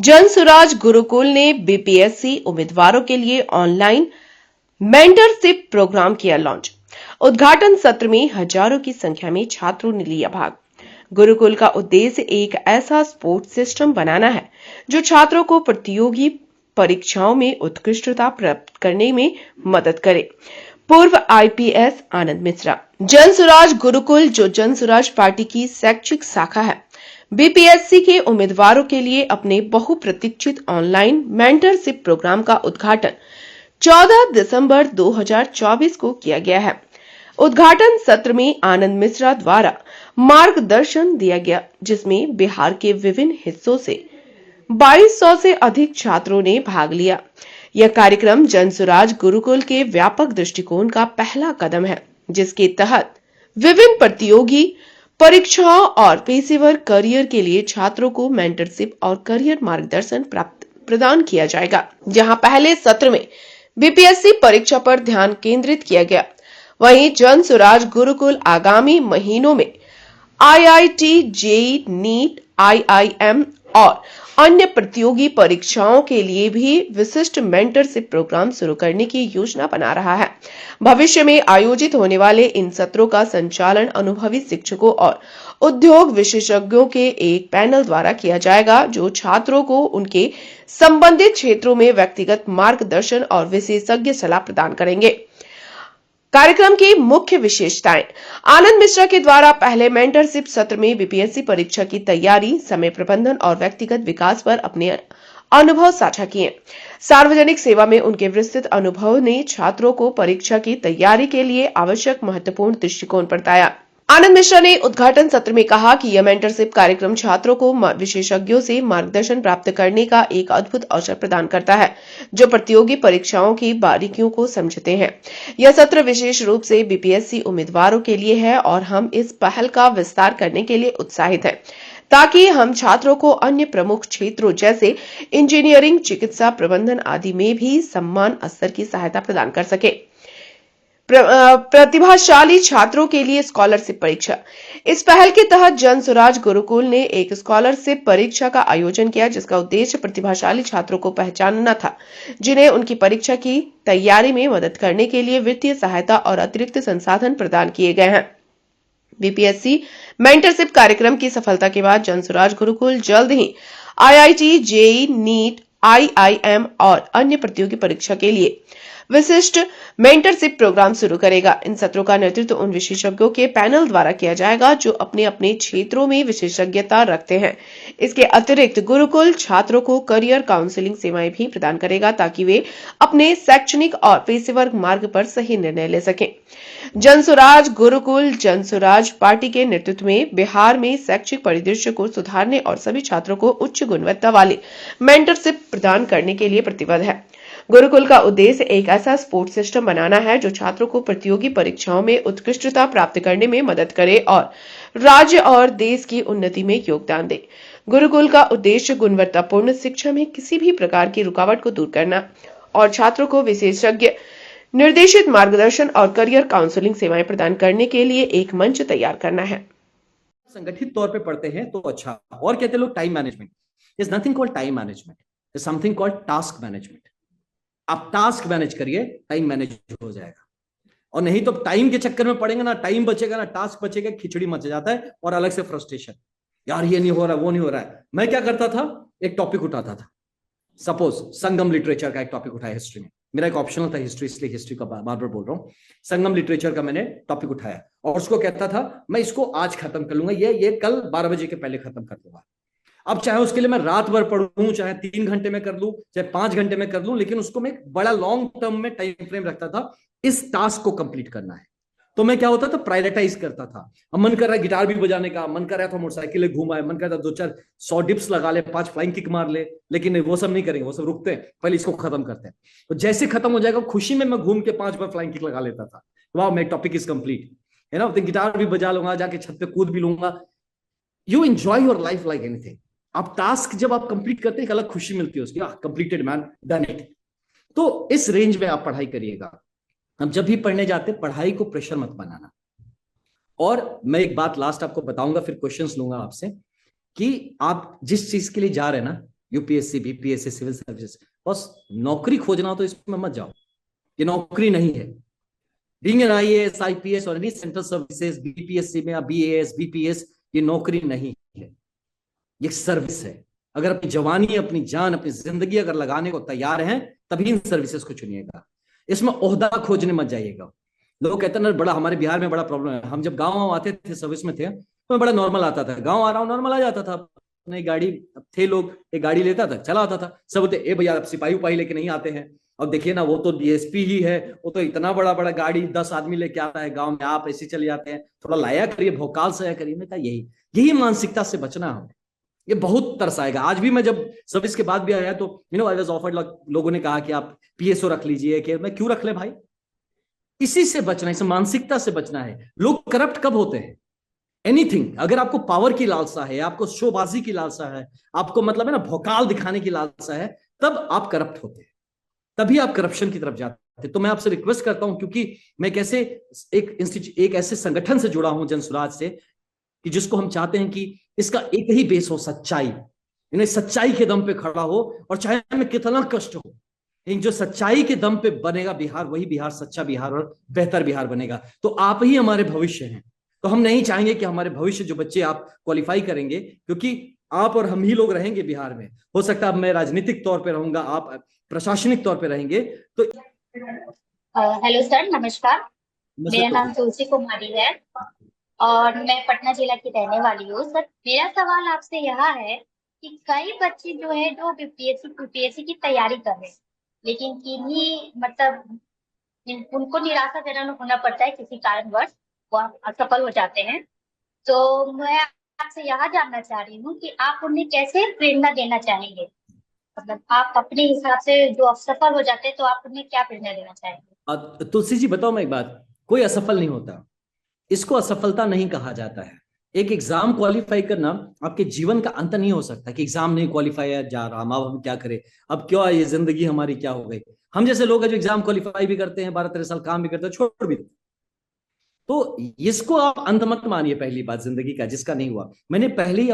जन सुराज गुरुकुल ने बीपीएससी उम्मीदवारों के लिए ऑनलाइन मेंटरशिप प्रोग्राम किया लॉन्च। उद्घाटन सत्र में हजारों की संख्या में छात्रों ने लिया भाग। गुरुकुल का उद्देश्य एक ऐसा सपोर्ट सिस्टम बनाना है जो छात्रों को प्रतियोगी परीक्षाओं में उत्कृष्टता प्राप्त करने में मदद करे। पूर्व आईपीएस आनंद मिश्रा। जन सुराज गुरुकुल, जो जन सुराज पार्टी की शैक्षिक शाखा है, बीपीएससी के उम्मीदवारों के लिए अपने बहुप्रतीक्षित ऑनलाइन मेंटरशिप प्रोग्राम का उद्घाटन 14 दिसंबर 2024 को किया गया है। उद्घाटन सत्र में आनंद मिश्रा द्वारा मार्गदर्शन दिया गया, जिसमें बिहार के विभिन्न हिस्सों से 2200 से अधिक छात्रों ने भाग लिया। यह कार्यक्रम जन सुराज गुरुकुल के व्यापक दृष्टिकोण का पहला कदम है, जिसके तहत विभिन्न प्रतियोगी परीक्षाओं और पेशेवर करियर के लिए छात्रों को मेंटरशिप और करियर मार्गदर्शन प्रदान किया जाएगा। जहां पहले सत्र में बीपीएससी परीक्षा पर ध्यान केंद्रित किया गया, वहीं जन सुराज गुरुकुल आगामी महीनों में आईआईटी, जेईई, नीट, आईआईएम और अन्य प्रतियोगी परीक्षाओं के लिए भी विशिष्ट मेंटरशिप प्रोग्राम शुरू करने की योजना बना रहा है। भविष्य में आयोजित होने वाले इन सत्रों का संचालन अनुभवी शिक्षकों और उद्योग विशेषज्ञों के एक पैनल द्वारा किया जाएगा, जो छात्रों को उनके संबंधित क्षेत्रों में व्यक्तिगत मार्गदर्शन और विशेषज्ञ सलाह प्रदान करेंगे। कार्यक्रम की मुख्य विशेषताएं। आनंद मिश्रा के द्वारा पहले मेंटरशिप सत्र में बीपीएससी परीक्षा की तैयारी, समय प्रबंधन और व्यक्तिगत विकास पर अपने अनुभव साझा किए। सार्वजनिक सेवा में उनके विस्तृत अनुभव ने छात्रों को परीक्षा की तैयारी के लिए आवश्यक महत्वपूर्ण दृष्टिकोण बताया। आनंद मिश्रा ने उद्घाटन सत्र में कहा कि यह मेंटरशिप कार्यक्रम छात्रों को विशेषज्ञों से मार्गदर्शन प्राप्त करने का एक अद्भुत अवसर प्रदान करता है, जो प्रतियोगी परीक्षाओं की बारीकियों को समझते हैं। यह सत्र विशेष रूप से बीपीएससी उम्मीदवारों के लिए है और हम इस पहल का विस्तार करने के लिए उत्साहित हैं, ताकि हम छात्रों को अन्य प्रमुख क्षेत्रों जैसे इंजीनियरिंग, चिकित्सा, प्रबंधन आदि में भी समान स्तर की सहायता प्रदान कर सके। प्रतिभाशाली छात्रों के लिए स्कॉलरशिप परीक्षा। इस पहल के तहत जन सुराज गुरुकुल ने एक स्कॉलरशिप परीक्षा का आयोजन किया, जिसका उद्देश्य प्रतिभाशाली छात्रों को पहचानना था, जिन्हें उनकी परीक्षा की तैयारी में मदद करने के लिए वित्तीय सहायता और अतिरिक्त संसाधन प्रदान किए गए हैं। बीपीएससी मेंटरशिप कार्यक्रम की सफलता के बाद जन सुराज गुरुकुल जल्द ही आईआईटी, जेईई, नीट, आईआईएम और अन्य प्रतियोगी परीक्षा के लिए विशिष्ट मेंटरशिप प्रोग्राम शुरू करेगा। इन सत्रों का नेतृत्व उन विशेषज्ञों के पैनल द्वारा किया जाएगा जो अपने अपने क्षेत्रों में विशेषज्ञता रखते हैं। इसके अतिरिक्त गुरुकुल छात्रों को करियर काउंसलिंग सेवाएं भी प्रदान करेगा, ताकि वे अपने शैक्षणिक और पेशेवर मार्ग पर सही निर्णय ले सकें। जन सुराज गुरुकुल जन सुराज पार्टी के नेतृत्व में बिहार में शैक्षिक परिदृश्य को सुधारने और सभी छात्रों को उच्च गुणवत्ता वाली मेंटरशिप प्रदान करने के लिए प्रतिबद्ध है। गुरुकुल का उद्देश्य एक ऐसा सपोर्ट सिस्टम बनाना है जो छात्रों को प्रतियोगी परीक्षाओं में उत्कृष्टता प्राप्त करने में मदद करे और राज्य और देश की उन्नति में योगदान दे। गुरुकुल का उद्देश्य गुणवत्तापूर्ण शिक्षा में किसी भी प्रकार की रुकावट को दूर करना और छात्रों को विशेषज्ञ निर्देशित मार्गदर्शन और करियर काउंसलिंग सेवाएं प्रदान करने के लिए एक मंच तैयार करना है। संगठित तौर पे पढ़ते हैं तो अच्छा। और कहते लोग time management. Is nothing called time management, is something called task management. आप टास्क मैनेज करिए, टाइम मैनेज हो जाएगा। और नहीं तो टाइम के चक्कर में पड़ेंगे ना, टाइम बचेगा ना टास्क बचेगा, खिचड़ी मच जाता है और अलग से फ्रस्ट्रेशन, यार ये नहीं हो रहा, वो नहीं हो रहा है। मैं क्या करता था, एक टॉपिक उठाता था, सपोज संगम लिटरेचर का एक टॉपिक उठाया हिस्ट्री में। मेरा एक ऑप्शनल था हिस्ट्री, इसलिए हिस्ट्री का बार बार बोल रहा हूं। संगम लिटरेचर का मैंने टॉपिक उठाया और उसको कहता था मैं इसको आज खत्म कर लूंगा, ये कल 12 बजे के पहले खत्म कर दूंगा। अब चाहे उसके लिए मैं रात भर पढ़ूं, चाहे 3 घंटे में कर लूं, चाहे 5 घंटे में कर लूं, लेकिन उसको मैं एक बड़ा लॉन्ग टर्म में टाइम फ्रेम रखता था, इस टास्क को कंप्लीट करना है। तो मैं क्या होता था, प्रायोरिटाइज करता था। अब मन कर रहा है गिटार भी बजाने का, मन कर रहा था मोटरसाइकिल घूम आए, मन कर रहा था 2-4 डिप्स लगा ले, 5 फ्लाइंग किक मार ले, लेकिन वो सब नहीं करेंगे, वो सब रुकते हैं, पहले इसको खत्म करते हैं। तो जैसे खत्म हो जाएगा, खुशी में मैं घूम के 5 बार फ्लाइंग किक लगा लेता था। वाह, मेरा टॉपिक इज कंप्लीट, है ना। तो गिटार भी बजा लूंगा, जाके छत पे कूद भी लूंगा। You enjoy your life like anything. आप टास्क जब आप कंप्लीट करते हैं, एक अलग खुशी मिलती है उसकी, कंप्लीटेड मैन, डन इट। तो इस रेंज में आप पढ़ाई करिएगा। हम जब भी पढ़ने जाते हैं, पढ़ाई को प्रेशर मत बनाना। और मैं एक बात लास्ट आपको बताऊंगा, फिर क्वेश्चंस लूंगा आपसे, कि आप जिस चीज के लिए जा रहे हैं ना, यूपीएससी, बीपीएससी, सिविल सर्विसेज, बस नौकरी खोजना हो तो इसमें मत जाओ, ये नौकरी नहीं है। बीइंग एन आईएएस, आईपीएस और एनी सेंट्रल सर्विसेज, बीपीएससी में बीएएस, बीपीएस, ये नौकरी नहीं है, ये सर्विस है। अगर अपनी जवानी, अपनी जान, अपनी जिंदगी अगर लगाने को तैयार हैं, तभी इन सर्विसेज को चुनिएगा। इसमें ओहदा खोजने मत जाइएगा। लोग कहते हैं ना, बड़ा हमारे बिहार में बड़ा प्रॉब्लम है। हम जब गाँव आते थे, सर्विस में थे, तो बड़ा नॉर्मल आता था, गाँव आ रहा हूँ नॉर्मल आ जाता था, अपनी गाड़ी थे, लोग एक गाड़ी लेता था, चला आता था, सब बोलते ए भैया सिपाही उपाही लेके नहीं आते हैं, और देखिए ना वो तो डीएसपी ही है, वो तो इतना बड़ा बड़ा गाड़ी 10 आदमी लेके आता है गांव में, आप ऐसे चले जाते हैं, थोड़ा लाया करिए, भोकाल से करिए। मैं कहा यही यही मानसिकता से बचना है, ये बहुत तरसाएगा। आज भी मैं जब सर्विस के बाद भी आया तो आई वाज ऑफर्ड, लोगों ने कहा कि आप पीएसओ रख लीजिए, कि मैं क्यों रख ले भाई, इसी से बचना है, इस मानसिकता से बचना है। लोग करप्ट कब होते हैं? एनीथिंग, अगर आपको पावर की लालसा है, आपको शोबाजी की लालसा है, आपको मतलब है ना भौकाल दिखाने की लालसा है, तब आप करप्ट होते हैं, तभी आप करप्शन की तरफ जाते हैं। तो मैं आपसे रिक्वेस्ट करता हूं, क्योंकि मैं कैसे एक ऐसे संगठन से जुड़ा हूं, जनसुराज से, कि जिसको हम चाहते हैं कि इसका एक ही बेस हो, सच्चाई, सच्चाई के दम पे खड़ा हो, और चाहे हमें कितना कष्ट हो, लेकिन जो सच्चाई के दम पे बनेगा बिहार, वही बिहार सच्चा बिहार और बेहतर बिहार बनेगा। तो आप ही हमारे भविष्य हैं, तो हम नहीं चाहेंगे कि हमारे भविष्य जो बच्चे आप क्वालिफाई करेंगे, क्योंकि आप और हम ही लोग रहेंगे बिहार में। हो सकता है अब मैं राजनीतिक तौर पे रहूंगा, आप प्रशासनिक तौर पे रहेंगे। तो हेलो सर, नमस्कार। मेरा नाम तुलसी कुमारी है और मैं पटना जिला की रहने वाली हूँ। सर, मेरा सवाल आपसे यह है कि कई बच्चे जो है जो बीपीएससी यूपीएससी की तैयारी कर रहे हैं, लेकिन किन्हीं मतलब उनको निराशाजनक होना पड़ता है, किसी कारणवश वो असफल हो जाते हैं। तो मैं आपसे यह जानना चाह रही हूँ कि आप उन्हें कैसे प्रेरणा देना चाहेंगे, मतलब आप अपने हिसाब से जो असफल हो जाते हैं तो आप उन्हें क्या प्रेरणा देना चाहेंगे? तुलसी जी बताओ मैं एक बात, कोई असफल नहीं होता, इसको असफलता नहीं कहा जाता है। एक एग्जाम क्वालिफाई करना आपके जीवन का अंत नहीं हो सकता, कि एग्जाम नहीं क्वालिफाई जा रहा, अब हम क्या करें, अब क्या ये जिंदगी हमारी क्या हो गई। हम जैसे लोग हैं जो एग्जाम क्वालिफाई भी करते हैं, 12-13 साल काम भी करते हैं, छोड़ भी देते। तो इसको आप अंत मत मानिए, पहली बात जिंदगी का, जिसका नहीं हुआ। मैंने पहले ही